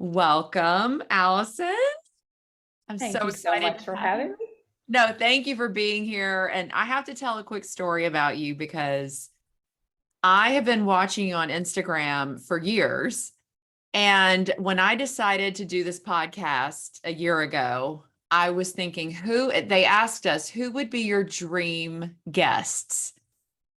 Welcome, Allison. I'm so Thank you so excited much to for have having you. me. No, thank you for being here. And I have to tell a quick story about you because I have been watching you on Instagram for years. And when I decided to do this podcast a year ago, I was thinking they asked us who would be your dream guests.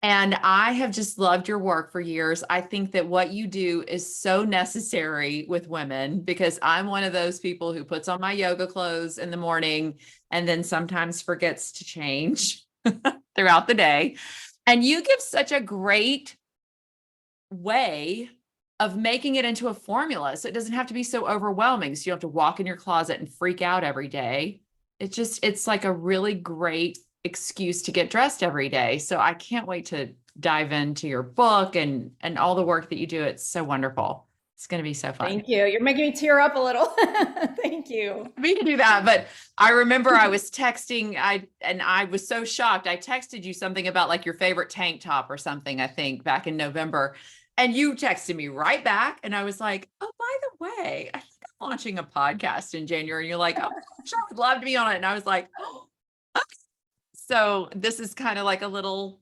And I have just loved your work for years. I think that what you do is so necessary with women because I'm one of those people who puts on my yoga clothes in the morning and then sometimes forgets to change throughout the day. And you give such a great way of making it into a formula. So it doesn't have to be so overwhelming. So you don't have to walk in your closet and freak out every day. It's like a really great excuse to get dressed every day. So I can't wait to dive into your book and all the work that you do. It's so wonderful. It's going to be so fun. Thank you. You're making me tear up a little. Thank you. Me to do that, but I remember I was texting I was so shocked. I texted you something about like your favorite tank top or something, I think back in November. And you texted me right back and I was like, "Oh, by the way, I think I'm launching a podcast in January." And you're like, "Oh, sure, I would love to be on it." And I was like, "Oh, okay." So this is kind of like a little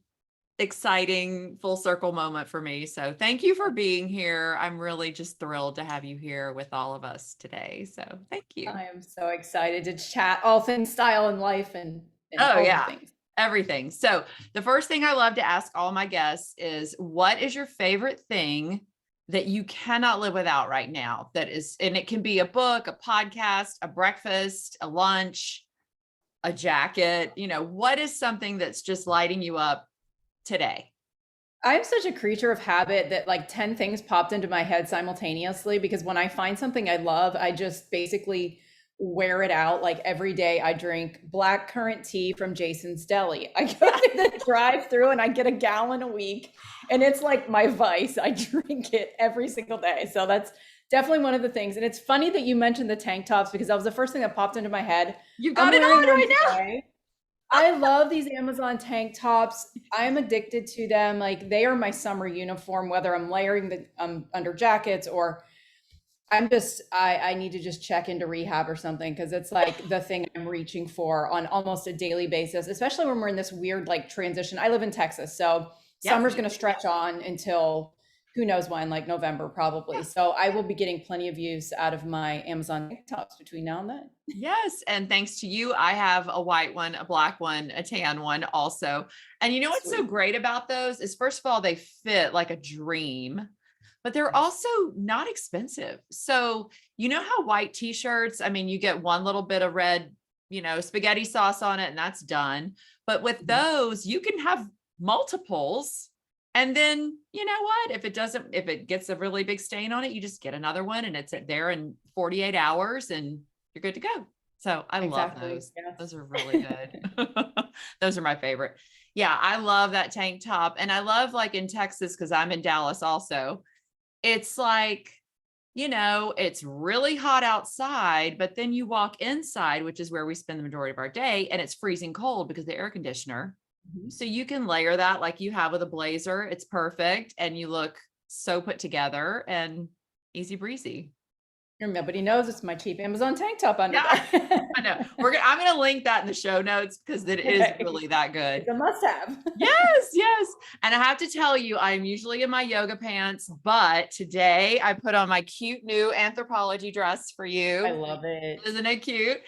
exciting full circle moment for me. So thank you for being here. I'm really just thrilled to have you here with all of us today. So thank you. I am so excited to chat all things style and life and Oh, all the yeah. things. Everything. So the first thing I love to ask all my guests is what is your favorite thing that you cannot live without right now? That is, and it can be a book, a podcast, a breakfast, a lunch, a jacket. What is something that's just lighting you up today? I'm such a creature of habit that like 10 things popped into my head simultaneously because when I find something I love, I just basically wear it out. Like every day I drink black currant tea from Jason's Deli. I go to the drive through and I get a gallon a week and it's like my vice. I drink it every single day. So that's definitely one of the things. And it's funny that you mentioned the tank tops because that was the first thing that popped into my head. You I'm got it wearing on one right now. today. I love these Amazon tank tops. I'm addicted to them. Like they are my summer uniform, whether I'm layering the under jackets or I need to just check into rehab or something because it's like the thing I'm reaching for on almost a daily basis, especially when we're in this weird like transition. I live in Texas, so Yep. summer's going to stretch on until who knows when, like November probably. So I will be getting plenty of use out of my Amazon tank tops between now and then. Yes. And thanks to you, I have a white one, a black one, a tan one also. And you know what's so Sweet. great about those is, first of all, they fit like a dream, but they're Yes. also not expensive. So, you know how white t-shirts, I mean, you get one little bit of red, spaghetti sauce on it and that's done. But with those, you can have multiples. And then, you know what? If it gets a really big stain on it, you just get another one and it's there in 48 hours and you're good to go. So I love Exactly. those. Yes. Those are really good. Those are my favorite. Yeah, I love that tank top. And I love like in Texas, because I'm in Dallas also. It's like, it's really hot outside, but then you walk inside, which is where we spend the majority of our day, and it's freezing cold because of the air conditioner. Mhm. So you can layer that like you have with a blazer. It's perfect. And you look so put together and easy breezy. And nobody knows it's my cheap Amazon tank top under Yeah, there. I know. I'm going to link that in the show notes because it is Okay. really that good. It's a must have. Yes, yes. And I have to tell you, I'm usually in my yoga pants, but today I put on my cute new anthropology dress for I you. love it. Isn't it cute?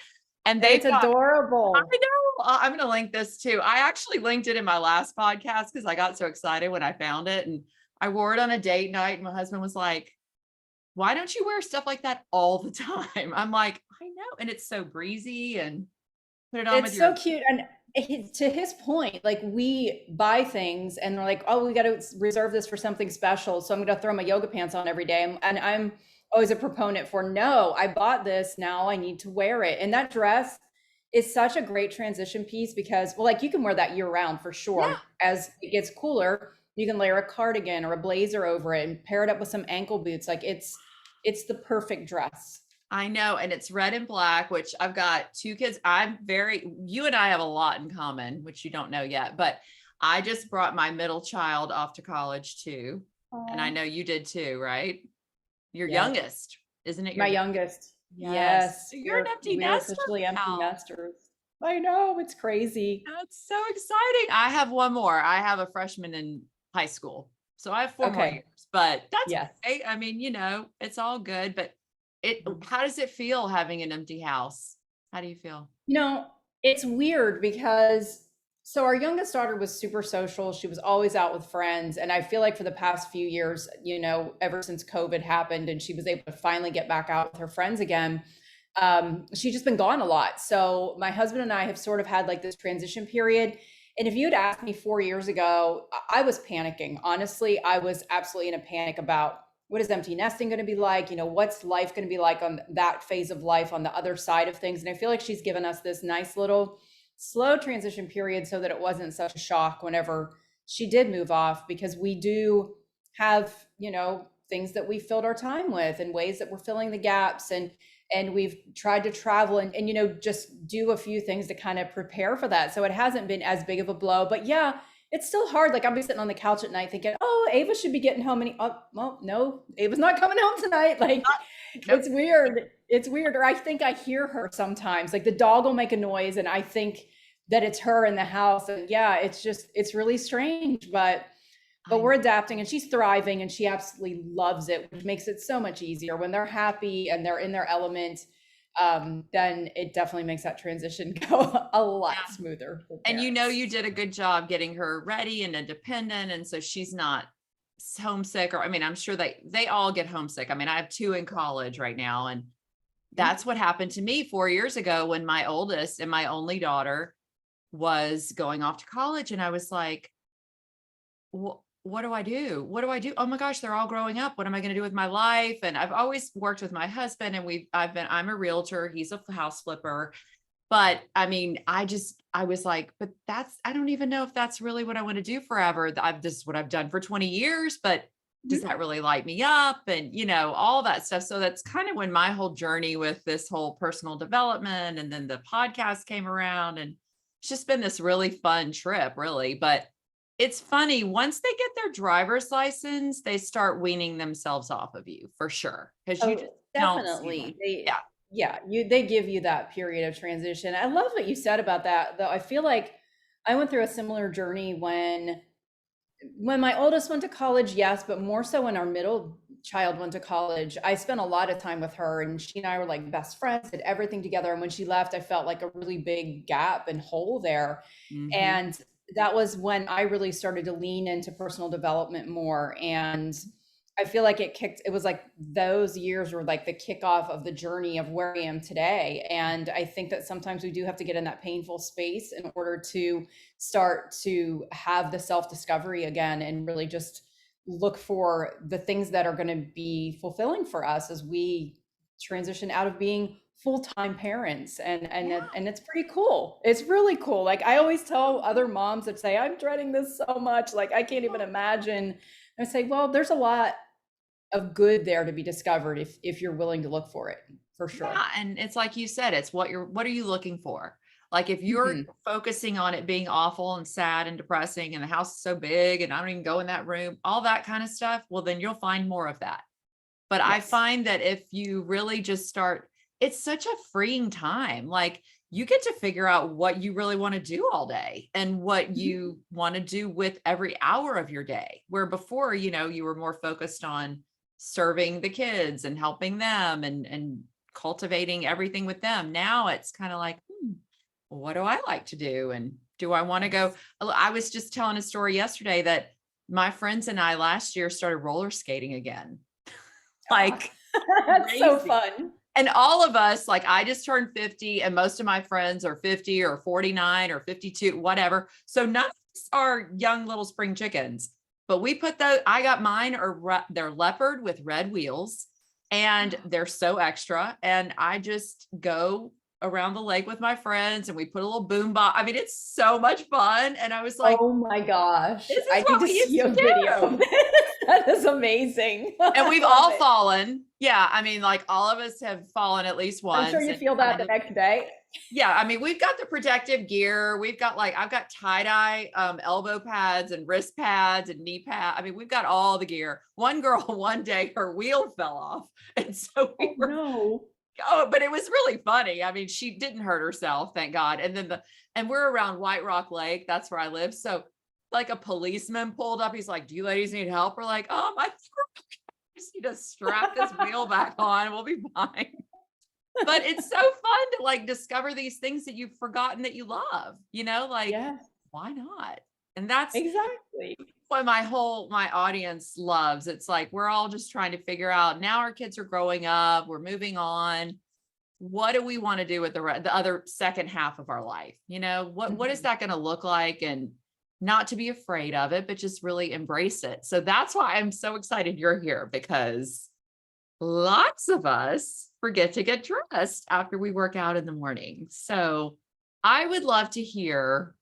And they've It's got, I adorable. know, I'm going to link this too. I actually linked it in my last podcast because I got so excited when I found it. And I wore it on a date night. And my husband was like, "Why don't you wear stuff like that all the time?" I'm like, "I know." And it's so breezy and put it on with It's so your, cute. And to his point, like we buy things and we're like, oh, we got to reserve this for something special. So I'm going to throw my yoga pants on every day. And I'm always a proponent for no, I bought this. Now I need to wear it. And that dress is such a great transition piece because, well, like you can wear that year round for yeah. sure. As it gets cooler, you can layer a cardigan or a blazer over it and pair it up with some ankle boots. Like it's the perfect dress. I know. And it's red and black, which I've got two kids. You and I have a lot in common, which you don't know yet, but I just brought my middle child off to college too. And I Aw. know you did too, right? Your Yep. youngest. Isn't it your My dad? youngest. Yes. Yes, You're an we're empty we're nester officially empty now. nesters. I know, it's crazy. That's so exciting. I have one more. I have a freshman in high school. So I have 4 more Okay. years, but that's Yes. okay. I mean, it's all good, but how does it feel having an empty house? How do you feel? You know, it's weird because so our youngest daughter was super social. She was always out with friends. And I feel like for the past few years, ever since COVID happened and she was able to finally get back out with her friends again, she's just been gone a lot. So my husband and I have sort of had like this transition period. And if you had asked me 4 years ago, I was panicking. Honestly, I was absolutely in a panic about what is empty nesting going to be like? What's life going to be like on that phase of life on the other side of things? And I feel like she's given us this nice little slow transition period so that it wasn't such a shock whenever she did move off, because we do have, things that we filled our time with and ways that we're filling the gaps, and we've tried to travel and just do a few things to kind of prepare for that. So it hasn't been as big of a blow, but yeah, it's still hard. Like I'll be sitting on the couch at night thinking, oh, Ava should be getting home. And oh, well, no, Ava's not coming home tonight. Like Nope. it's weird. It's weird. Or I think I hear her sometimes. Like the dog will make a noise and I think that it's her in the house. And yeah, it's really strange, but we're adapting and she's thriving and she absolutely loves it, which makes it so much easier when they're happy and they're in their element. Then it definitely makes that transition go a lot smoother. And you did a good job getting her ready and independent. And so she's not homesick, or I mean, I'm sure they all get homesick. I mean, I have 2 in college right now. And that's what happened to me 4 years ago when my oldest and my only daughter was going off to college. And I was like, what do I do? What do I do? Oh my gosh, they're all growing up. What am I going to do with my life? And I've always worked with my husband and I'm a realtor. He's a house flipper. But I mean, I was like, but I don't even know if that's really what I want to do forever. This is what I've done for 20 years, but does that really light me up? And, all that stuff. So that's kind of when my whole journey with this whole personal development and then the podcast came around, and it's just been this really fun trip, really. But it's funny, once they get their driver's license, they start weaning themselves off of you for sure. Because you just don't see them. Definitely. Yeah. They give you that period of transition. I love what you said about that, though. I feel like I went through a similar journey when my oldest went to college, yes, but more so when our middle child went to college. I spent a lot of time with her and she and I were like best friends, did everything together. And when she left, I felt like a really big gap and hole there. Mhm. And that was when I really started to lean into personal development more. And I feel like it was like those years were like the kickoff of the journey of where I am today. And I think that sometimes we do have to get in that painful space in order to start to have the self-discovery again and really just look for the things that are going to be fulfilling for us as we transition out of being full-time parents. And it's pretty cool. It's really cool. Like I always tell other moms that say, I'm dreading this so much. Like I can't even imagine. I say, well, there's a lot of good there to be discovered if you're willing to look for it, for sure. Yeah, and it's like you said, it's what are you looking for? Like if you're focusing on it being awful and sad and depressing and the house is so big and I don't even go in that room, all that kind of stuff, well, then you'll find more of that. But I find that if you really just start, it's such a freeing time. Like you get to figure out what you really want to do all day and what you want to do with every hour of your day. Where before, you were more focused on serving the kids and helping them and cultivating everything with them. Now it's kind of like, what do I like to do? And do I want to go? I was just telling a story yesterday that my friends and I last year started roller skating again. Like that's so fun. And all of us, like I just turned 50 and most of my friends are 50 or 49 or 52, whatever. So none of us are young little spring chickens, but we put I got mine they're leopard with red wheels and they're so extra. And I just go around the lake with my friends and we put a little boom box. I mean, it's so much fun. And I was like, oh my gosh, this is I what need to see a video of this. That is amazing. And we've all fallen. Yeah. I mean, like all of us have fallen at least once. I'm sure you feel that the next day. Yeah, I mean, we've got the protective gear. We've got like I've got tie-dye elbow pads and wrist pads and knee pad. I mean, we've got all the gear. One girl one day her wheel fell off. And so Oh no. but it was really funny. I mean, she didn't hurt herself, thank God. And then and we're around White Rock Lake. That's where I live. So like a policeman pulled up. He's like, "Do you ladies need help?" We're like, I think we just need to strap this wheel back on. We'll be fine." But it's so fun to like discover these things that you've forgotten that you love, like Yeah, why not? And that's exactly. what my audience loves. It's like we're all just trying to figure out now our kids are growing up, we're moving on. What do we want to do with the other second half of our life? What is Mhm. that going to look like? And not to be afraid of it, but just really embrace it. So that's why I'm so excited you're here, because lots of us forget to get dressed after we work out in the morning. So I would love to hear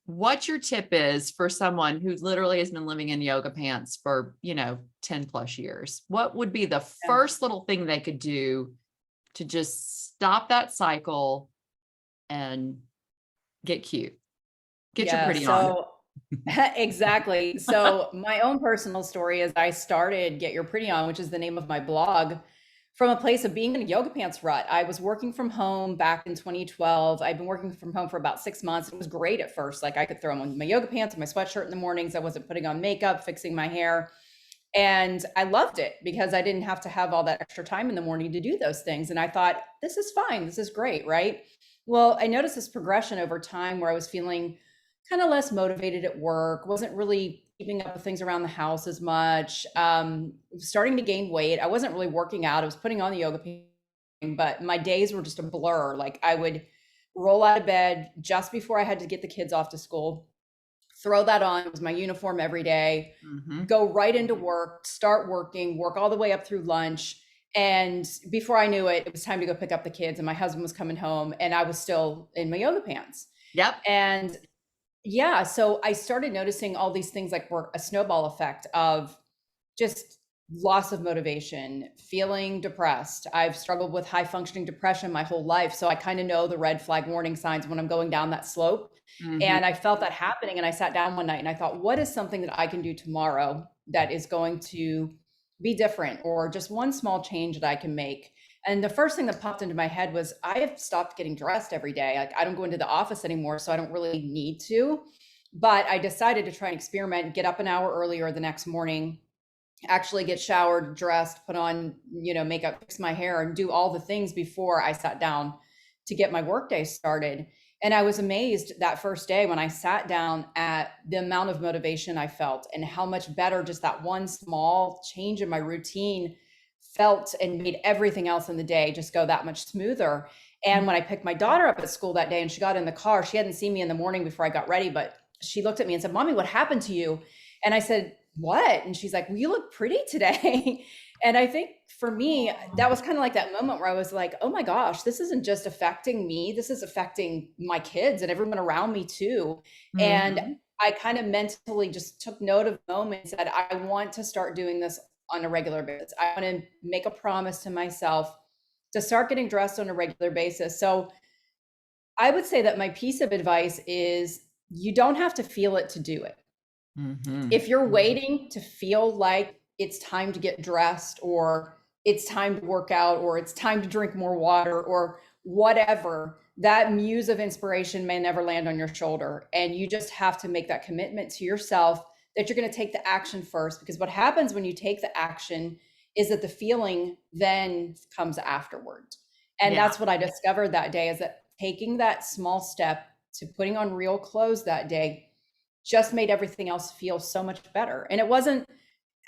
what your tip is for someone who literally has been living in yoga pants for, 10 plus years. What would be the Yeah. first little thing they could do to just stop that cycle and get cute, get your Yeah, pretty on? so exactly. So my own personal story is I started Get Your Pretty On, which is the name of my blog, from a place of being in a yoga pants rut. I was working from home back in 2012. I've been working from home for about 6 months. It was great at first. Like I could throw on my yoga pants and my sweatshirt in the mornings. I wasn't putting on makeup, fixing my hair. And I loved it because I didn't have to have all that extra time in the morning to do those things. And I thought, this is fine. This is great, right? Well, I noticed this progression over time where I was feeling kind of less motivated at work, wasn't really keeping up with things around the house as much, starting to gain weight. I wasn't really working out. I was putting on the yoga pants, but my days were just a blur. Like I would roll out of bed just before I had to get the kids off to school, throw that on. It was my uniform every day, Mm-hmm. go right into work, start working, work all the way up through lunch. And before I knew it, it was time to go pick up the kids, and my husband was coming home, and I was still in my yoga pants. Yep. And yeah, so I started noticing all these things like were a snowball effect of just loss of motivation, feeling depressed. I've struggled with high functioning depression my whole life. So I kind of know the red flag warning signs when I'm going down that slope. Mm-hmm. And I felt that happening. And I sat down one night and I thought, what is something that I can do tomorrow that is going to be different, or just one small change that I can make? And the first thing that popped into my head was I have stopped getting dressed every day. Like I don't go into the office anymore, so I don't really need to. But I decided to try and experiment, get up an hour earlier the next morning, actually get showered, dressed, put on, makeup, fix my hair, and do all the things before I sat down to get my workday started. And I was amazed that first day when I sat down at the amount of motivation I felt and how much better just that one small change in my routine felt, and made everything else in the day just go that much smoother. And when I picked my daughter up at school that day and she got in the car, she hadn't seen me in the morning before I got ready, but she looked at me and said, "Mommy, what happened to you?" And I said, "What?" And she's like, "Well, you look pretty today." And I think for me, that was kind of like that moment where I was like, oh my gosh, this isn't just affecting me. This is affecting my kids and everyone around me too. And Mm-hmm. I kind of mentally just took note of the moment and said, I want to start doing this on a regular basis. I want to make a promise to myself to start getting dressed on a regular basis. So I would say that my piece of advice is you don't have to feel it to do it. Mm-hmm. If you're waiting to feel like it's time to get dressed, or it's time to work out, or it's time to drink more water, or whatever, that muse of inspiration may never land on your shoulder. And you just have to make that commitment to yourself that you're going to take the action first. Because what happens when you take the action is that the feeling then comes afterwards. And Yeah. that's what I discovered that day, is that taking that small step to putting on real clothes that day just made everything else feel so much better. And it wasn't,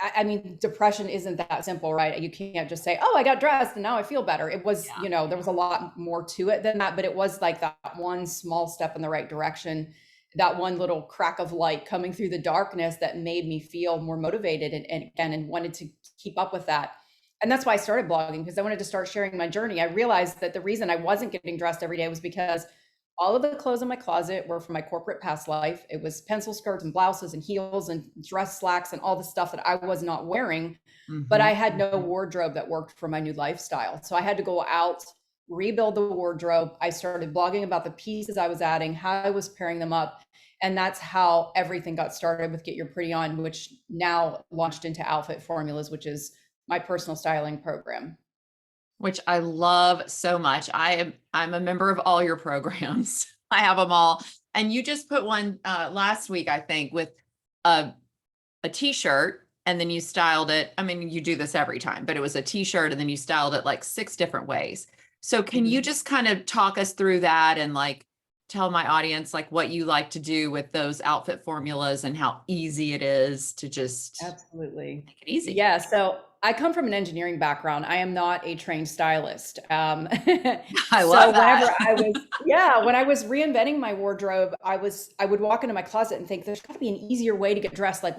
I mean, depression isn't that simple, right? You can't just say, oh, I got dressed and now I feel better. It was, Yeah. there was a lot more to it than that, but it was like that one small step in the right direction, that one little crack of light coming through the darkness that made me feel more motivated and wanted to keep up with that. And that's why I started blogging, because I wanted to start sharing my journey. I realized that the reason I wasn't getting dressed every day was because all of the clothes in my closet were from my corporate past life. It was pencil skirts and blouses and heels and dress slacks and all the stuff that I was not wearing. But Mm-hmm. I had no wardrobe that worked for my new lifestyle. So I had to go out rebuild the wardrobe. I started blogging about the pieces I was adding, how I was pairing them up. And that's how everything got started with Get Your Pretty On, which now launched into Outfit Formulas, which is my personal styling program. which I love so much. I'm a member of all your programs. I have them all. And you just put one last week, I think, with a t-shirt, and then you styled it. I mean, you do this every time, but it was a t-shirt and then you styled it like 6 different ways. So can you just kind of talk us through that and like tell my audience like what you like to do with those outfit formulas and how easy it is to just Absolutely. make it easy? Yeah. So I come from an engineering background. I am not a trained stylist. I So love whenever that. when I was reinventing my wardrobe, I would walk into my closet and think there's got to be an easier way to get dressed. Like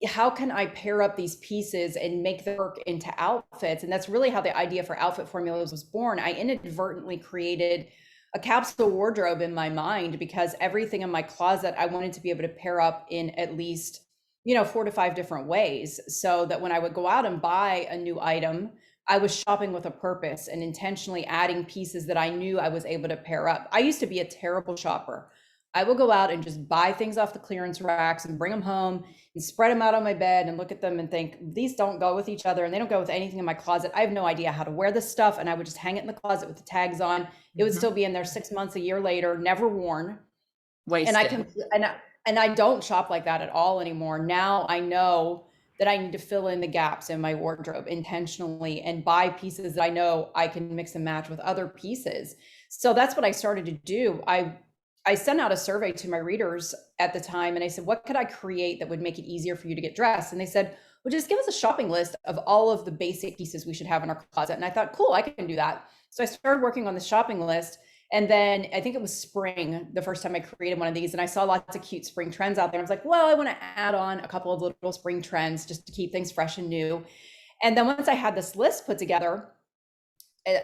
how can I pair up these pieces and make them work into outfits? And that's really how the idea for Outfit Formulas was born. I inadvertently created a capsule wardrobe in my mind because everything in my closet I wanted to be able to pair up in at least 4 to 5 different ways, so that when I would go out and buy a new item, I was shopping with a purpose and intentionally adding pieces that I knew I was able to pair up. I used to be a terrible shopper. I will go out and just buy things off the clearance racks and bring them home and spread them out on my bed and look at them and think these don't go with each other and they don't go with anything in my closet. I have no idea how to wear this stuff, and I would just hang it in the closet with the tags on. It would Mhm. still be in there 6 months, a year later, never worn. And I Wasted. can and I don't shop like that at all anymore. Now I know that I need to fill in the gaps in my wardrobe intentionally and buy pieces that I know I can mix and match with other pieces. So that's what I started to do. I sent out a survey to my readers at the time and I said, what could I create that would make it easier for you to get dressed? And they said, well, just give us a shopping list of all of the basic pieces we should have in our closet. And I thought, cool, I can do that. So I started working on the shopping list. And then I think it was spring the first time I created one of these, and I saw lots of cute spring trends out there. I was like, well, I want to add on a couple of little spring trends just to keep things fresh and new. And then once I had this list put together,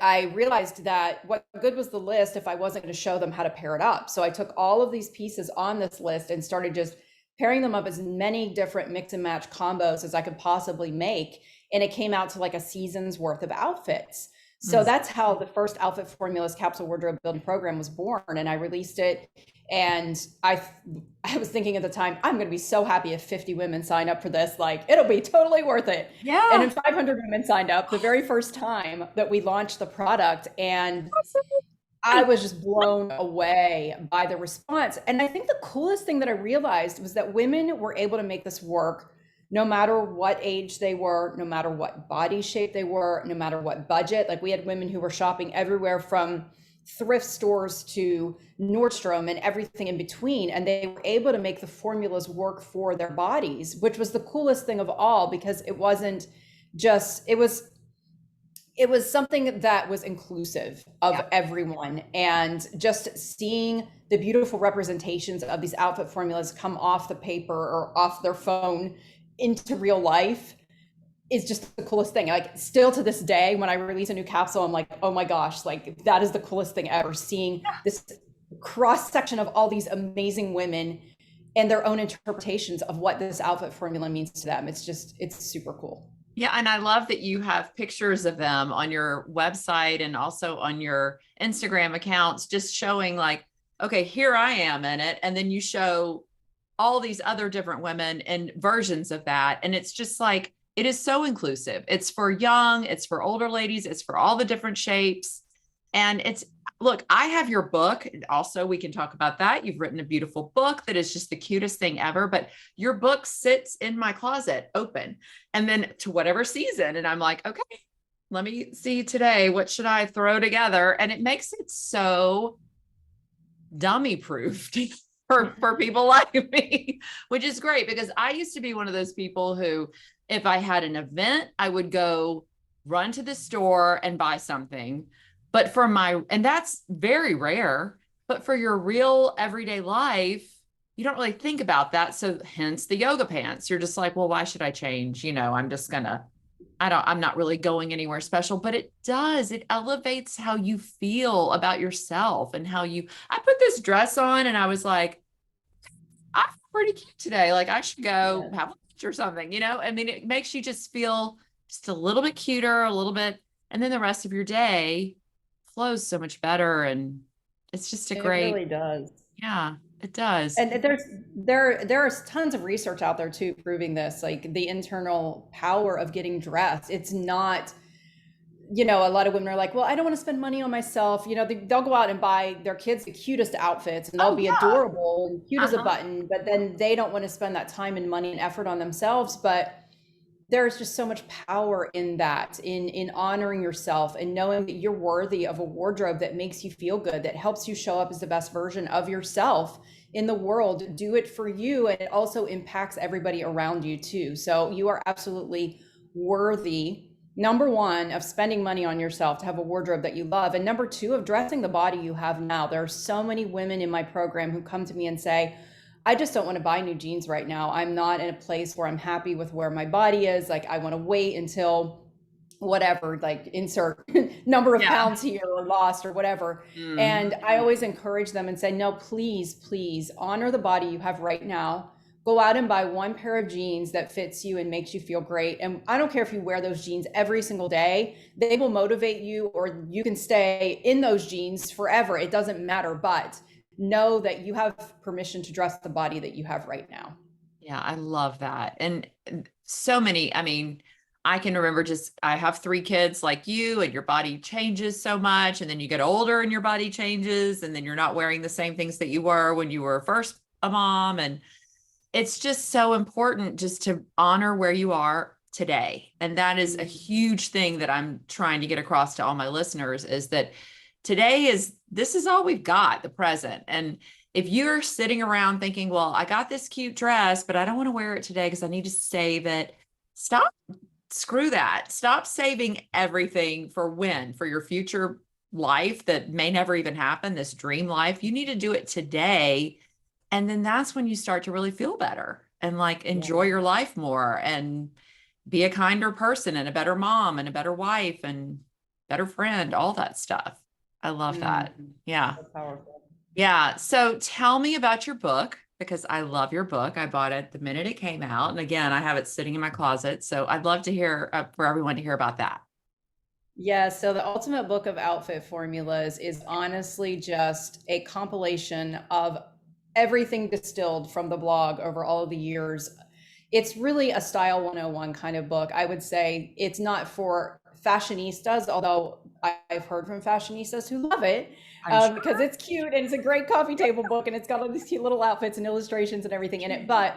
I realized that what good was the list if I wasn't going to show them how to pair it up. So I took all of these pieces on this list and started just pairing them up as many different mix and match combos as I could possibly make. And it came out to like a season's worth of outfits. So Mm. that's how the first Outfit Formulas capsule wardrobe building program was born. And I released it. And I was thinking at the time, I'm going to be so happy if 50 women sign up for this. Like, it'll be totally worth it. And Yeah. then 500 women signed up the very first time that we launched the product. And I was just blown away by the response. And I think the coolest thing that I realized was that women were able to make this work no matter what age they were, no matter what body shape they were, no matter what budget. Like we had women who were shopping everywhere from thrift stores to Nordstrom and everything in between. And they were able to make the formulas work for their bodies, which was the coolest thing of all because it wasn't just, it was something that was inclusive of Yeah. everyone. And just seeing the beautiful representations of these outfit formulas come off the paper or off their phone into real life is just the coolest thing. Like still to this day, when I release a new capsule, I'm like, oh my gosh, like that is the coolest thing ever, seeing this cross section of all these amazing women and their own interpretations of what this outfit formula means to them. It's super cool. Yeah, and I love that you have pictures of them on your website and also on your Instagram accounts, just showing like, okay, here I am in it. And then you show all these other different women and versions of that. And it's just like, it is so inclusive. It's for young, it's for older ladies, it's for all the different shapes. And it's, look, I have your book. Also, we can talk about that. You've written a beautiful book that is just the cutest thing ever. But your book sits in my closet open and then to whatever season. And I'm like, okay, let me see today. What should I throw together? And it makes it so dummy proofed for people like me, which is great because I used to be one of those people who, if I had an event, I would go run to the store and buy something. But for my, and that's very rare, but for your real everyday life, you don't really think about that. So hence the yoga pants. You're just like, well, why should I change? I'm just gonna, I'm not really going anywhere special, but it does. It elevates how you feel about yourself and how you, I put this dress on and I was like, I feel pretty cute today. Like I should go Yeah. have lunch or something, I mean, it makes you just feel just a little bit cuter, a little bit, and then the rest of your day, flows so much better. And it's just a It great, really does. yeah, it does. And there's tons of research out there too proving this, like the internal power of getting dressed. It's not, a lot of women are like, well, I don't want to spend money on myself. They'll go out and buy their kids the cutest outfits and they'll Oh be yeah. adorable and cute as a Uh-huh. button, but then they don't want to spend that time and money and effort on themselves. But there's just so much power in that, in honoring yourself and knowing that you're worthy of a wardrobe that makes you feel good, that helps you show up as the best version of yourself in the world. Do it for you, and it also impacts everybody around you too. So you are absolutely worthy, number one, of spending money on yourself to have a wardrobe that you love, and number two, of dressing the body you have now. There are so many women in my program who come to me and say, I just don't want to buy new jeans right now. I'm not in a place where I'm happy with where my body is. Like, I want to wait until whatever, like insert number of Yeah. pounds here or lost or whatever. Mhm. And I always encourage them and say, no, please, please honor the body you have right now. Go out and buy one pair of jeans that fits you and makes you feel great. And I don't care if you wear those jeans every single day, they will motivate you, or you can stay in those jeans forever. It doesn't matter. But know that you have permission to dress the body that you have right now. Yeah, I love that. And so many, I mean, I can remember just, I have three kids like you, and your body changes so much. And then you get older and your body changes. And then you're not wearing the same things that you were when you were first a mom. And it's just so important just to honor where you are today. And that is a huge thing that I'm trying to get across to all my listeners, is that this is all we've got, the present. And if you're sitting around thinking, well, I got this cute dress, but I don't want to wear it today because I need to save it. Stop, screw that. Stop saving everything for when, for your future life that may never even happen, this dream life. You need to do it today. And then that's when you start to really feel better and like enjoy Yeah. your life more and be a kinder person and a better mom and a better wife and better friend, all that stuff. I love Mm, that. Yeah. so powerful. Yeah. So tell me about your book, because I love your book. I bought it the minute it came out. And again, I have it sitting in my closet. So I'd love to hear for everyone to hear about that. Yeah, so the Ultimate Book of Outfit Formulas is honestly just a compilation of everything distilled from the blog over all of the years. It's really a style 101 kind of book. I would say it's not for fashionistas, although I've heard from fashionistas who love it, I'm because sure. it's cute and it's a great coffee table book and it's got all these cute little outfits and illustrations and everything in it. But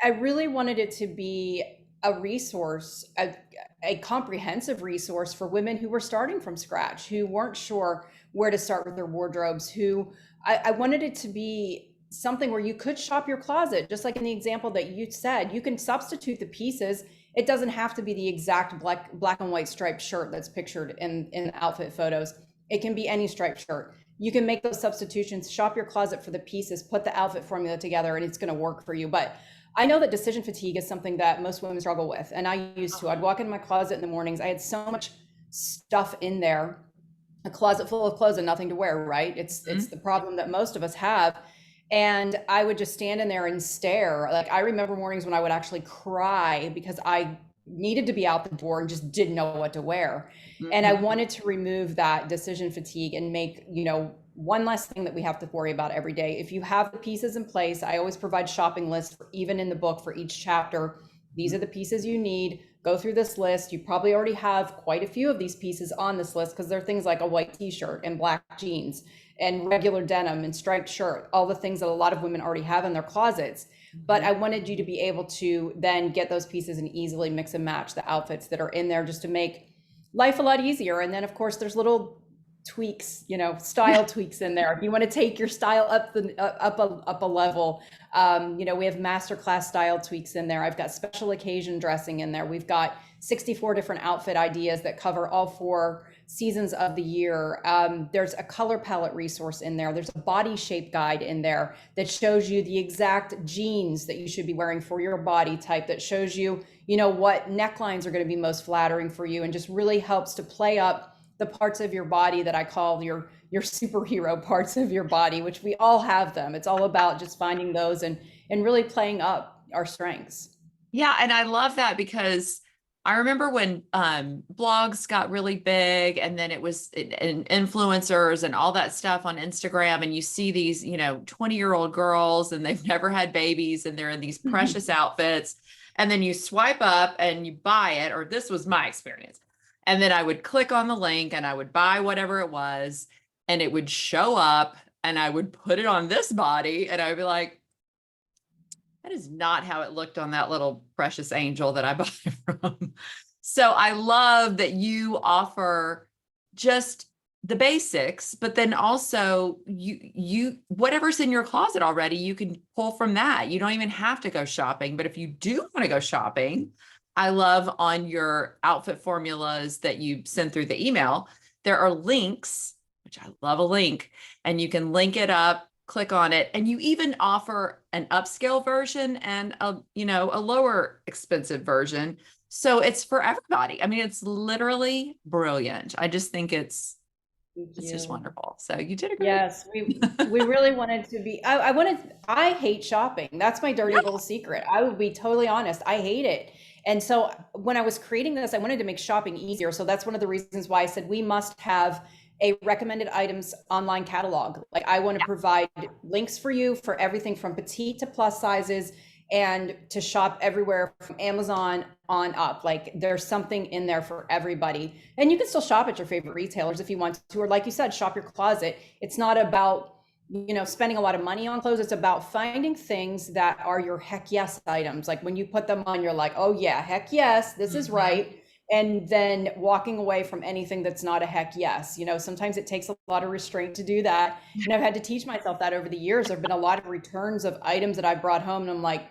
I really wanted it to be a resource, a comprehensive resource for women who were starting from scratch, who weren't sure where to start with their wardrobes, who I wanted it to be something where you could shop your closet, just like in the example that you said. You can substitute the pieces. It doesn't have to be the exact black and white striped shirt that's pictured in the outfit photos. It can be any striped shirt. You can make those substitutions, shop your closet for the pieces, put the outfit formula together, and it's going to work for you. But I know that decision fatigue is something that most women struggle with, and I used to. I'd walk in my closet in the mornings. I had so much stuff in there, a closet full of clothes and nothing to wear, right? It's Mhm. the problem that most of us have. And I would just stand in there and stare. Like, I remember mornings when I would actually cry because I needed to be out the door and just didn't know what to wear. And I Mhm. wanted to remove that decision fatigue and make, one less thing that we have to worry about every day. If you have the pieces in place, I always provide shopping lists even in the book for each chapter. These are the pieces you need. Go through this list. You probably already have quite a few of these pieces on this list, because they're things like a white t-shirt and black jeans and regular denim and striped shirt, all the things that a lot of women already have in their closets. But Mhm. I wanted you to be able to then get those pieces and easily mix and match the outfits that are in there, just to make life a lot easier. And then of course there's little tweaks, style tweaks in there. If you want to take your style up a level, we have masterclass style tweaks in there. I've got special occasion dressing in there. We've got 64 different outfit ideas that cover all 4 seasons of the year. There's a color palette resource in there. There's a body shape guide in there that shows you the exact jeans that you should be wearing for your body type, that shows you, what necklines are going to be most flattering for you, and just really helps to play up the parts of your body that I call your superhero parts of your body, which we all have them. It's all about just finding those and really playing up our strengths. Yeah, and I love that because I remember when blogs got really big, and then it was and influencers and all that stuff on Instagram, and you see these, 20-year-old girls and they've never had babies and they're in these precious outfits, and then you swipe up and you buy it, or this was my experience. And then I would click on the link and I would buy whatever it was, and it would show up and I would put it on this body and I'd be like, that is not how it looked on that little precious angel that I bought it from. So I love that you offer just the basics, but then also you whatever's in your closet already, you can pull from that. You don't even have to go shopping. But if you do want to go shopping, I love on your outfit formulas that you send through the email, there are links, which I love a link, and you can link it up, click on it, and you even offer an upscale version and a lower expensive version. So it's for everybody. I mean, it's literally brilliant. I just think Thank it's just you. wonderful. So you did a great. Yes, we really wanted to be. I hate shopping. That's my dirty Yeah. little secret. I would be totally honest. I hate it. And so when I was creating this, I wanted to make shopping easier. So that's one of the reasons why I said we must have a recommended items online catalog. Like I want to provide links for you for everything from petite to plus sizes and to shop everywhere from Amazon on up. Like there's something in there for everybody. And you can still shop at your favorite retailers if you want to, or like you said, shop your closet. It's not about, spending a lot of money on clothes. It's about finding things that are your heck yes items. Like when you put them on, you're like, oh yeah, heck yes, this is Mhm. right. And then walking away from anything that's not a heck yes. Sometimes it takes a lot of restraint to do that. And I've had to teach myself that over the years. There have been a lot of returns of items that I brought home, and I'm like,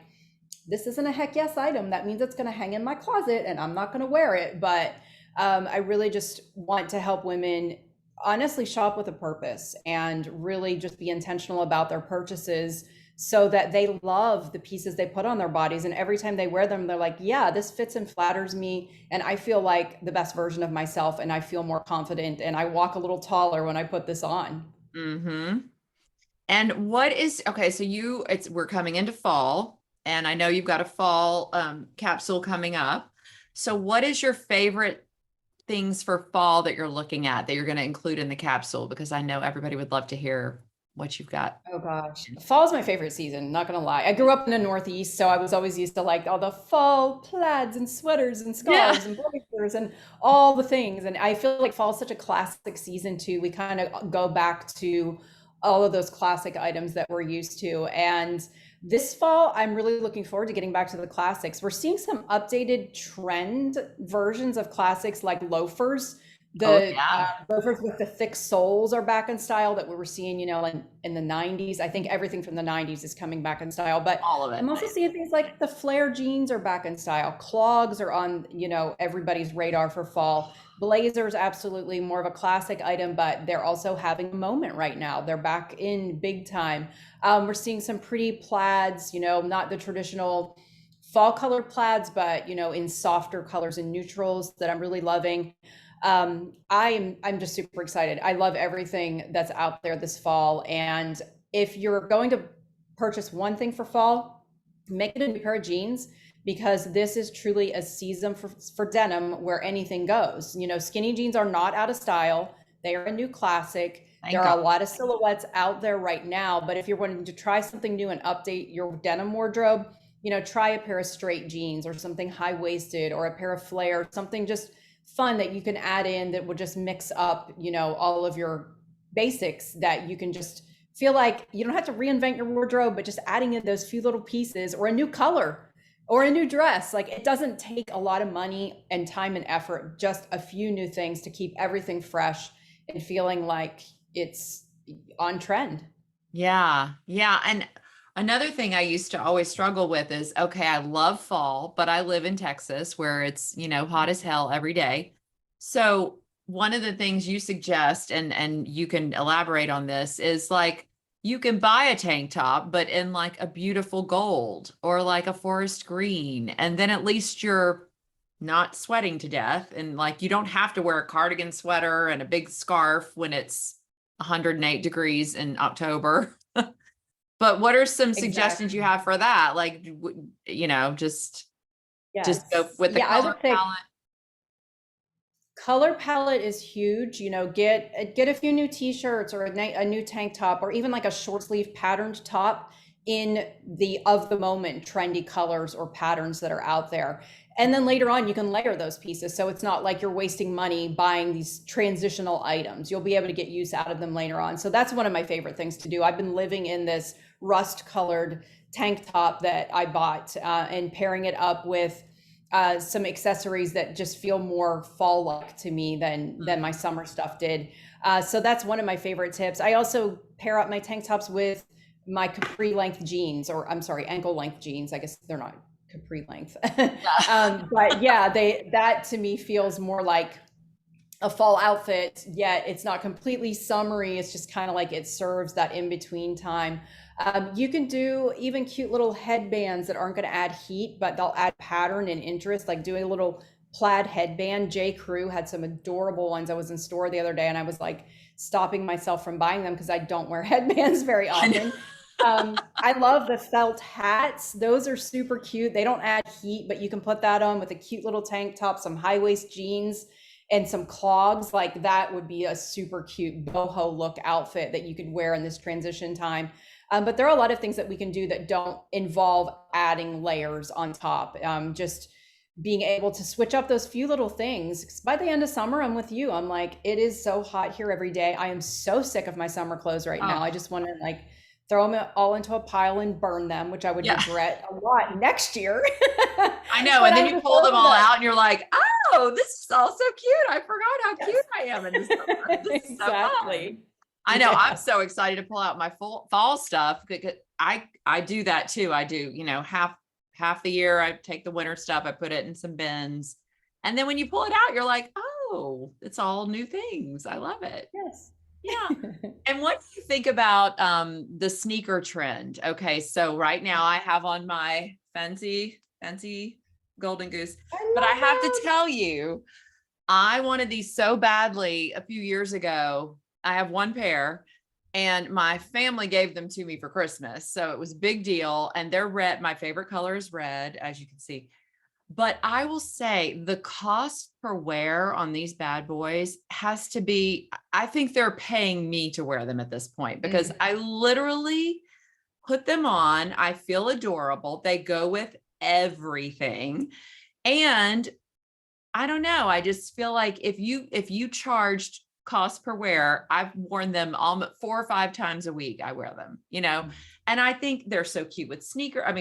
this isn't a heck yes item. That means it's going to hang in my closet and I'm not going to wear it. But I really just want to help women honestly shop with a purpose and really just be intentional about their purchases so that they love the pieces they put on their bodies. And every time they wear them, they're like, yeah, this fits and flatters me. And I feel like the best version of myself and I feel more confident and I walk a little taller when I put this on. Mhm. And what is okay, so we're coming into fall, and I know you've got a fall capsule coming up. So what is your favorite things for fall that you're looking at that you're going to include in the capsule? Because I know everybody would love to hear what you've got. Oh gosh, fall is my favorite season, not gonna lie. I grew up in the Northeast, so I was always used to like all the fall plaids and sweaters and Yeah. scarves and blazers and all the things. And I feel like fall is such a classic season too. We kind of go back to all of those classic items that we're used to. And this fall, I'm really looking forward to getting back to the classics. We're seeing some updated trend versions of classics like loafers. Oh The yeah. loafers with the thick soles are back in style that we were seeing, in the 90s. I think everything from the 90s is coming back in style. But All of it. I'm also seeing things like the flare jeans are back in style. Clogs are on, everybody's radar for fall. Blazers, absolutely more of a classic item, but they're also having a moment right now. They're back in big time. We're seeing some pretty plaids, not the traditional fall color plaids, but in softer colors and neutrals that I'm really loving. I'm just super excited. I love everything that's out there this fall. And if you're going to purchase one thing for fall, make it a new pair of jeans because this is truly a season for denim where anything goes. Skinny jeans are not out of style. They are a new classic. There Thank are God. a lot of silhouettes out there right now, but if you're wanting to try something new and update your denim wardrobe, try a pair of straight jeans or something high waisted or a pair of flare, something just fun that you can add in that will just mix up, all of your basics that you can just feel like you don't have to reinvent your wardrobe, but just adding in those few little pieces or a new color or a new dress. Like it doesn't take a lot of money and time and effort, just a few new things to keep everything fresh and feeling like it's on trend. Yeah. Yeah. And another thing I used to always struggle with is, okay, I love fall, but I live in Texas where it's, hot as hell every day. So one of the things you suggest, and you can elaborate on this, is like you can buy a tank top, but in like a beautiful gold or like a forest green. And then at least you're not sweating to death. And like you don't have to wear a cardigan sweater and a big scarf when it's 108 degrees in October. But what are some suggestions you Exactly. have for that? Like, just Just go Yes. with the Yeah, I color would say palette. color palette is huge. You know, get a few new t-shirts or a new tank top or even like a short sleeve patterned top in the of the moment trendy colors or patterns that are out there. And then later on you can layer those pieces so it's not like you're wasting money buying these transitional items. You'll be able to get use out of them later on. So that's one of my favorite things to do. I've been living in this rust colored tank top that I bought and pairing it up with some accessories that just feel more fall-like to me than my summer stuff did. So that's one of my favorite tips. I also pair up my tank tops with my capri length jeans, or I'm sorry, ankle length jeans. I guess they're not capri length. Yeah. But yeah, that to me feels more like a fall outfit, yet it's not completely summery. It's just kind of like it serves that in between time. You can do even cute little headbands that aren't going to add heat, but they'll add pattern and interest, like doing a little plaid headband. J. Crew had some adorable ones. I was in store the other day and I was like stopping myself from buying them because I don't wear headbands very I know. often. I love the felt hats. Those are super cute. They don't add heat, but you can put that on with a cute little tank top, some high waist jeans, and some clogs. Like that would be a super cute boho look outfit that you could wear in this transition time. But there are a lot of things that we can do that don't involve adding layers on top. Just being able to switch up those few little things. 'Cause by the end of summer, I'm with you. I'm like, it is so hot here every day. I am so sick of my summer clothes right now. Oh, I just want to like throw them all into a pile and burn them, which I would yeah. regret a lot next year. I know. But And then I'm you just pull them over all that. out and you're like, oh, this is all so cute. I forgot how cute Yes. I am in the summer. This is so fun. Exactly. I know. I'm Yeah. so excited to pull out my full fall stuff because I do that too. I do, half the year I take the winter stuff, I put it in some bins. And then when you pull it out, you're like, oh, it's all new things. I love it. Yes. Yeah. And what do you think about the sneaker trend? Okay, so right now I have on my fancy golden goose, I but I love have to them. tell you, I wanted these so badly a few years ago. I have one pair and my family gave them to me for Christmas. So it was a big deal. And they're red. My favorite color is red, as you can see. But I will say the cost per wear on these bad boys has to be, I think they're paying me to wear them at this point because Mm. I literally put them on. I feel adorable. They go with everything. And I don't know. I just feel like if you charged cost per wear, I've worn them almost 4 or 5 times a week. I wear them. And I think they're so cute with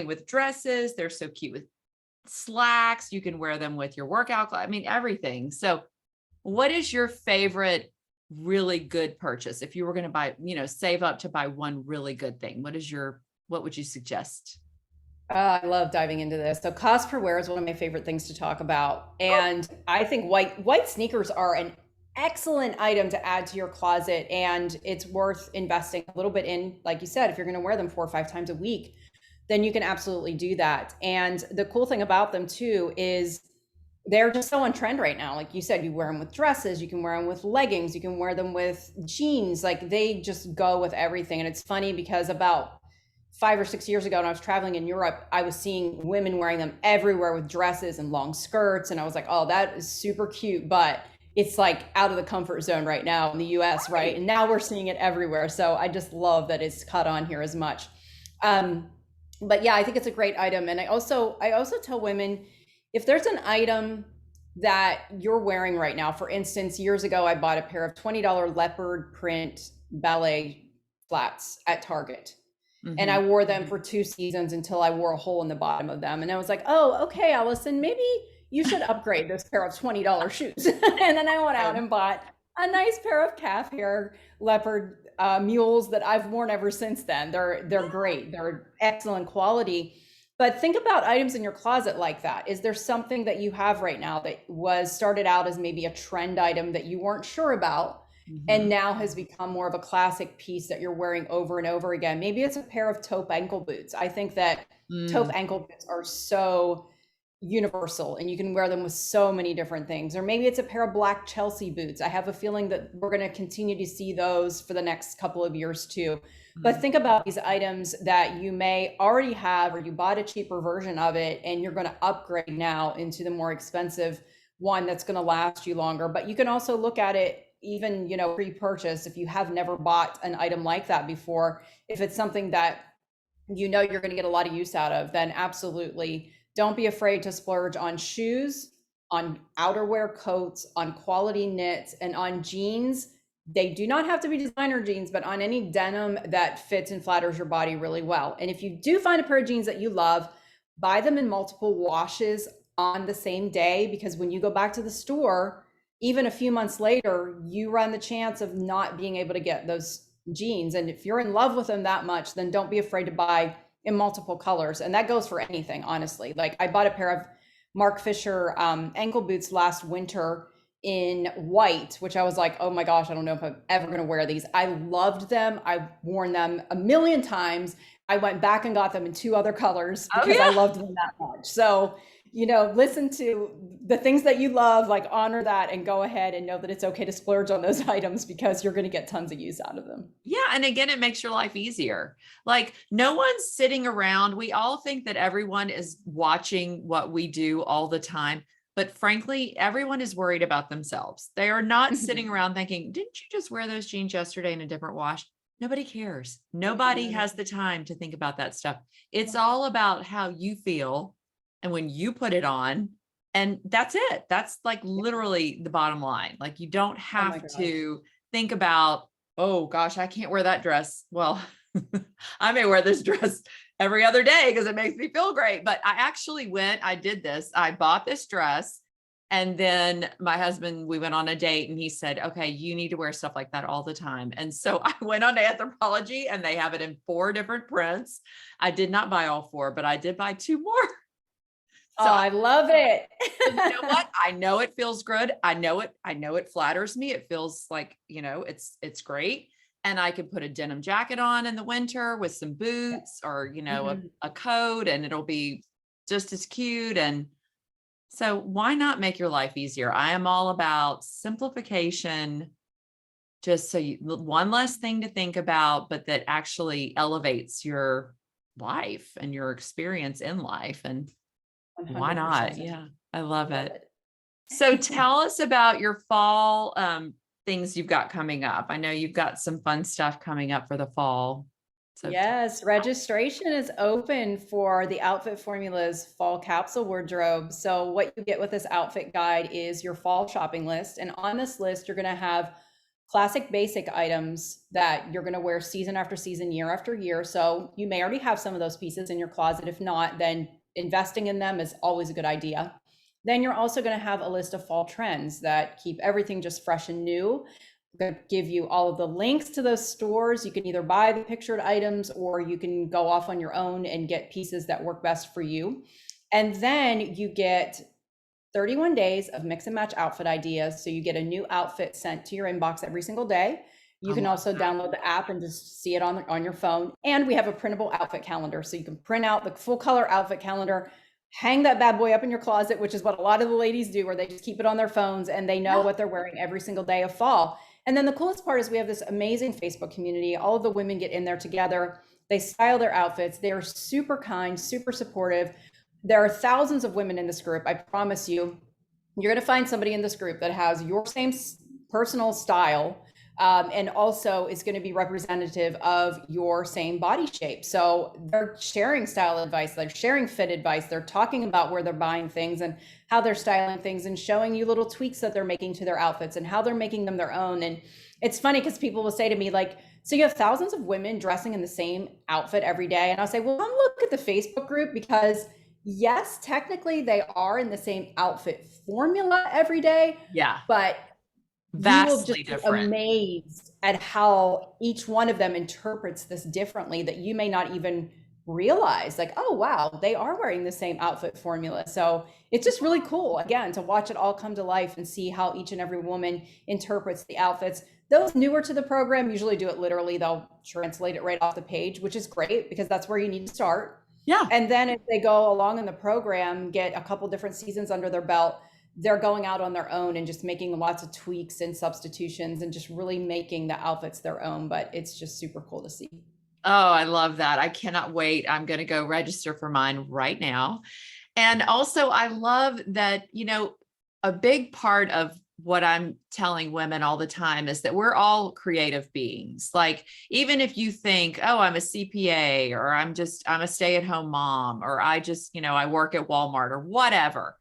with dresses. They're so cute with slacks. You can wear them with your workout. Everything. So what is your favorite really good purchase? If you were going to buy, save up to buy one really good thing, what would you suggest? I love diving into this. So cost per wear is one of my favorite things to talk about. Oh, And I think white sneakers are an excellent item to add to your closet. And it's worth investing a little bit in, like you said, if you're going to wear them 4 or 5 times a week, then you can absolutely do that. And the cool thing about them too is they're just so on trend right now. Like you said, you wear them with dresses, you can wear them with leggings, you can wear them with jeans. Like they just go with everything. And it's funny because about 5 or 6 years ago when I was traveling in Europe, I was seeing women wearing them everywhere with dresses and long skirts. And I was like, oh, that is super cute. But it's like out of the comfort zone right now in the US, right? right. And now we're seeing it everywhere. So I just love that it's caught on here as much. Um, but yeah, I think it's a great item. And I also tell women if there's an item that you're wearing right now, for instance, years ago, I bought a pair of $20 leopard print ballet flats at Target. And I Mhm. wore them for 2 seasons until I wore a hole in the bottom of them. And I was like, oh, okay, Allison, maybe you should upgrade this pair of $20 shoes. And then I went out Good. and bought a nice pair of calf hair leopard mules that I've worn ever since then. They're great. They're excellent quality. But think about items in your closet like that. Is there something that you have right now that was started out as maybe a trend item that you weren't sure about and Mhm. now has become more of a classic piece that you're wearing over and over again? Maybe it's a pair of taupe ankle boots. I think that taupe Mm. ankle boots are so universal and you can wear them with so many different things. Or maybe it's a pair of black Chelsea boots. I have a feeling that we're going to continue to see those for the next couple of years too. But Mhm. think about these items that you may already have, or you bought a cheaper version of it and you're going to upgrade now into the more expensive one that's going to last you longer. But you can also look at it even, pre-purchase if you have never bought an item like that before. If it's something that you're going to get a lot of use out of, then absolutely don't be afraid to splurge on shoes, on outerwear coats, on quality knits, and on jeans. They do not have to be designer jeans, but on any denim that fits and flatters your body really well. And if you do find a pair of jeans that you love, buy them in multiple washes on the same day, because when you go back to the store, even a few months later, you run the chance of not being able to get those jeans. And if you're in love with them that much, then don't be afraid to buy in multiple colors. And that goes for anything, honestly. Like I bought a pair of Mark Fisher ankle boots last winter in white, which I was like, oh my gosh, I don't know if I'm ever going to wear these. I loved them. I've worn them a million times. I went back and got them in two other colors Oh because I yeah. loved them that much. So, listen to the things that you love, like honor that and go ahead and know that it's okay to splurge on those items because you're going to get tons of use out of them. Yeah. And again, it makes your life easier. Like no one's sitting around. We all think that everyone is watching what we do all the time. But frankly, everyone is worried about themselves. They are not sitting around thinking, didn't you just wear those jeans yesterday in a different wash? Nobody cares. Nobody has the time to think about that stuff. It's all about how you feel and when you put it on. And that's it. That's like literally the bottom line. Like you don't Oh my have gosh. to think about, oh gosh, I can't wear that dress. Well, I may wear this dress every other day because it makes me feel great. But I did this. I bought this dress. And then my husband, we went on a date and he said, okay, you need to wear stuff like that all the time. And so I went on to Anthropologie and they have it in 4 different prints. I did not buy all 4, but I did buy 2 more. Oh, So I love it. you know what? I know it feels good. I know it flatters me. It feels like, it's great. And I could put a denim jacket on in the winter with some boots or, Mhm. a coat and it'll be just as cute. And so why not make your life easier? I am all about simplification, just so one less thing to think about, but that actually elevates your life and your experience in life. And why not? 100%. Yeah, I I love love it. So it. tell us about your fall things you've got coming up. I know you've got some fun stuff coming up for the fall. So Yes, registration is open for the Outfit Formulas fall capsule wardrobe. So what you get with this outfit guide is your fall shopping list. And on this list, you're going to have classic basic items that you're going to wear season after season, year after year. So you may already have some of those pieces in your closet. If not, then investing in them is always a good idea. Then you're also going to have a list of fall trends that keep everything just fresh and new. Going to give you all of the links to those stores. You can either buy the pictured items or you can go off on your own and get pieces that work best for you. And then you get 31 days of mix and match outfit ideas. So you get a new outfit sent to your inbox every single day. I You can love also that. download the app and just see it on your phone. And we have a printable outfit calendar. So you can print out the full color outfit calendar, hang that bad boy up in your closet, which is what a lot of the ladies do, where they just keep it on their phones and they know Yeah. what they're wearing every single day of fall. And then the coolest part is we have this amazing Facebook community. All of the women get in there together. They style their outfits. They are super kind, super supportive. There are thousands of women in this group. I promise you, you're going to find somebody in this group that has your same personal style, and also is going to be representative of your same body shape. So they're sharing style advice, they're sharing fit advice, they're talking about where they're buying things and how they're styling things and showing you little tweaks that they're making to their outfits and how they're making them their own. And it's funny because people will say to me, like, so you have thousands of women dressing in the same outfit every day. And I'll say, well, come look at the Facebook group, because yes, technically they are in the same outfit formula every day, Yeah. but you will Vastly just be different. amazed at how each one of them interprets this differently, that you may not even realize, like, oh wow, they are wearing the same outfit formula. So it's just really cool, again, to watch it all come to life and see how each and every woman interprets the outfits. Those newer to the program usually do it literally. They'll translate it right off the page, which is great because that's where you need to start. Yeah. And then if they go along in the program, get a couple different seasons under their belt, they're going out on their own and just making lots of tweaks and substitutions and just really making the outfits their own. But it's just super cool to see. Oh, I love that. I cannot wait. I'm going to go register for mine right now. And also, I love that, a big part of what I'm telling women all the time is that we're all creative beings. Like, even if you think, oh, I'm a CPA, or I'm a stay-at-home mom, or I just, I work at Walmart or whatever,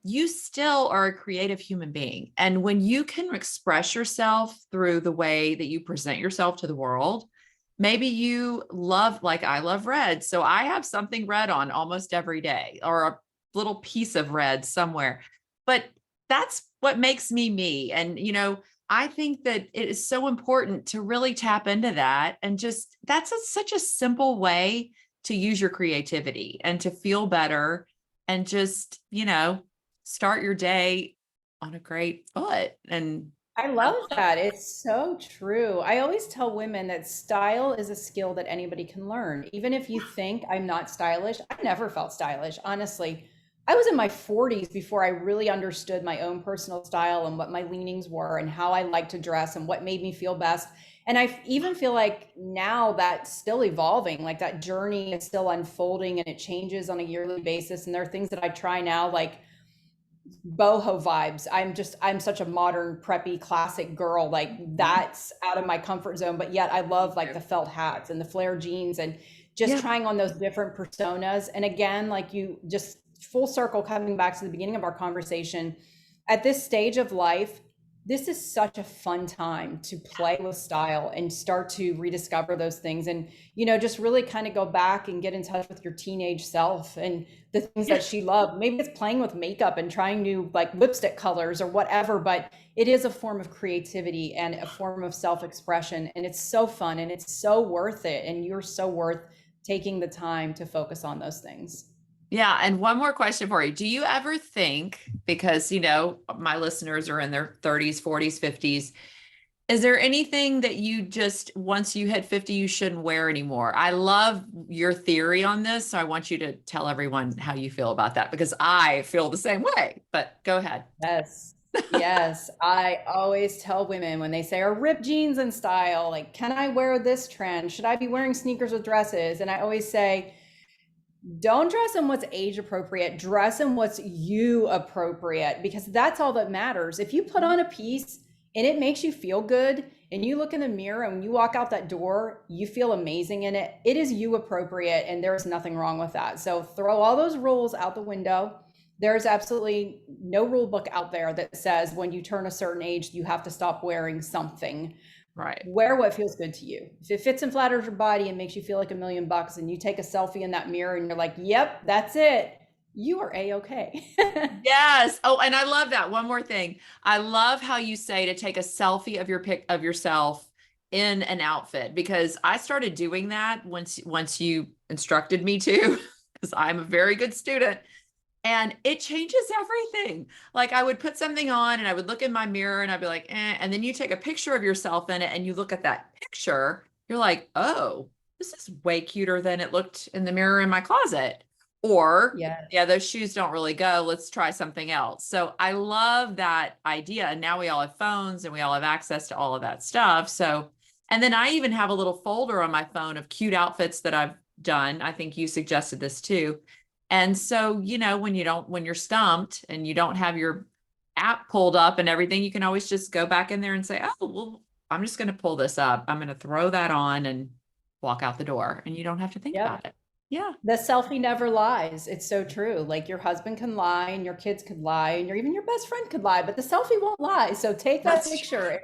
you still are a creative human being. And when you can express yourself through the way that you present yourself to the world, maybe you love, like I love red. So I have something red on almost every day, or a little piece of red somewhere. But that's what makes me me. And, I think that it is so important to really tap into that. And just that's such a simple way to use your creativity and to feel better and just, start your day on a great foot. And I love that. It's so true. I always tell women that style is a skill that anybody can learn. Even if you think I'm not stylish, I never felt stylish, honestly. I was in my 40s before I really understood my own personal style and what my leanings were and how I like to dress and what made me feel best. And I even feel like now that's still evolving, like that journey is still unfolding and it changes on a yearly basis. And there are things that I try now, like boho vibes. I'm such a modern preppy classic girl. Like that's out of my comfort zone, but yet I love like the felt hats and the flare jeans and just yeah, trying on those different personas. And again, like you just full circle coming back to the beginning of our conversation, at this stage of life, this is such a fun time to play with style and start to rediscover those things and just really kind of go back and get in touch with your teenage self and the things yeah, that she loved. Maybe it's playing with makeup and trying new like lipstick colors or whatever, but it is a form of creativity and a form of self-expression, and it's so fun and it's so worth it, and you're so worth taking the time to focus on those things. yeah. And one more question for you. Do you ever think, because, my listeners are in their 30s, 40s, 50s, is there anything that you just, once you hit 50, you shouldn't wear anymore? I love your theory on this. So I want you to tell everyone how you feel about that, because I feel the same way, but go ahead. Yes. Yes. I always tell women when they say, are ripped jeans in style? Like, can I wear this trend? Should I be wearing sneakers with dresses? And I always say, don't dress in what's age appropriate, dress in what's you appropriate, because that's all that matters. If you put on a piece and it makes you feel good and you look in the mirror and when you walk out that door, you feel amazing in it, it is you appropriate and there's nothing wrong with that. So throw all those rules out the window. There's absolutely no rule book out there that says when you turn a certain age, you have to stop wearing something. Right. Wear what feels good to you. If it fits and flatters your body and makes you feel like $1,000,000 and you take a selfie in that mirror and you're like, yep, that's it, you are a-okay. Yes. Oh, and I love that. One more thing. I love how you say to take a selfie of your pic of yourself in an outfit, because I started doing that once you instructed me to, because I'm a very good student. And it changes everything. Like, I would put something on and I would look in my mirror and I'd be like, eh. And then you take a picture of yourself in it and you look at that picture, you're like, oh, this is way cuter than it looked in the mirror in my closet. Or, Yeah. yeah, those shoes don't really go. Let's try something else. So I love that idea. And now we all have phones and we all have access to all of that stuff. So, and then I even have a little folder on my phone of cute outfits that I've done. I think you suggested this too. And so, when you're stumped and you don't have your app pulled up and everything, you can always just go back in there and say, oh, well, I'm just going to pull this up. I'm going to throw that on and walk out the door. And you don't have to think Yep. about it. Yeah. The selfie never lies. It's so true. Like your husband can lie and your kids could lie and even your best friend could lie, but the selfie won't lie. So take that That's picture.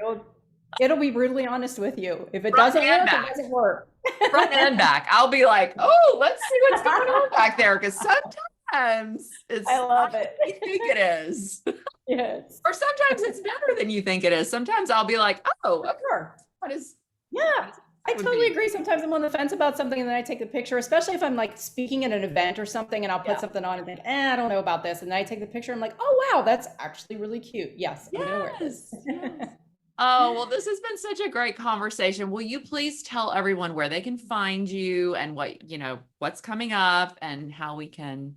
It'll be brutally honest with you. If it front doesn't and work, it back. doesn't work. Front and back. I'll be like, oh, let's see what's going on back there. Because sometimes it's I love not what it. you think it is. Yes. Or sometimes it's better than you think it is. Sometimes I'll be like, oh, okay, Sure. what is Yeah. I would totally be. agree. Sometimes I'm on the fence about something and then I take the picture, especially if I'm like speaking at an event or something and I'll put Yeah. something on and think, I don't know about this. And then I take the picture. I'm like, oh, wow, that's actually really cute. Yes, I'm going to wear this. Yes. Yes. Oh, well, this has been such a great conversation. Will you please tell everyone where they can find you and what, what's coming up and how we can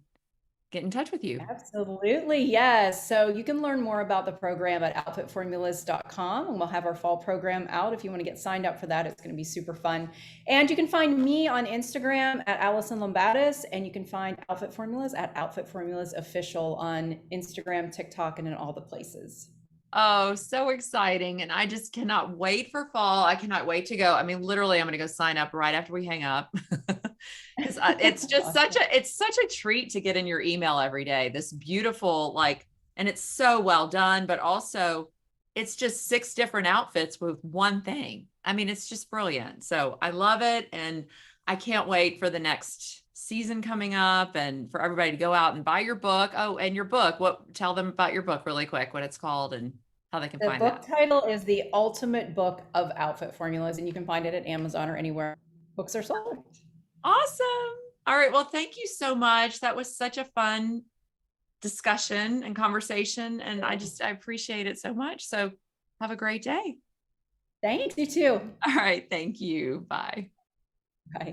get in touch with you? Absolutely, yes. So you can learn more about the program at outfitformulas.com, and we'll have our fall program out if you want to get signed up for that. It's going to be super fun. And you can find me on Instagram at Alison Lumbatis, and you can find Outfit Formulas at Outfit Formulas Official on Instagram, TikTok, and in all the places. Oh, so exciting. And I just cannot wait for fall. I cannot wait to go. I mean, literally, I'm going to go sign up right after we hang up. Because it's just Awesome. it's such a treat to get in your email every day. This beautiful, like, and it's so well done, but also it's just 6 different outfits with one thing. I mean, it's just brilliant. So I love it. And I can't wait for the next season coming up and for everybody to go out and buy your book. Oh, and your book, tell them about your book really quick, what it's called and how they can The find book that. title is The Ultimate Book of Outfit Formulas, and you can find it at Amazon or anywhere books are sold. Awesome. All right. Well, thank you so much. That was such a fun discussion and conversation. And I appreciate it so much. So have a great day. Thanks, you too. All right. Thank you. Bye. Bye.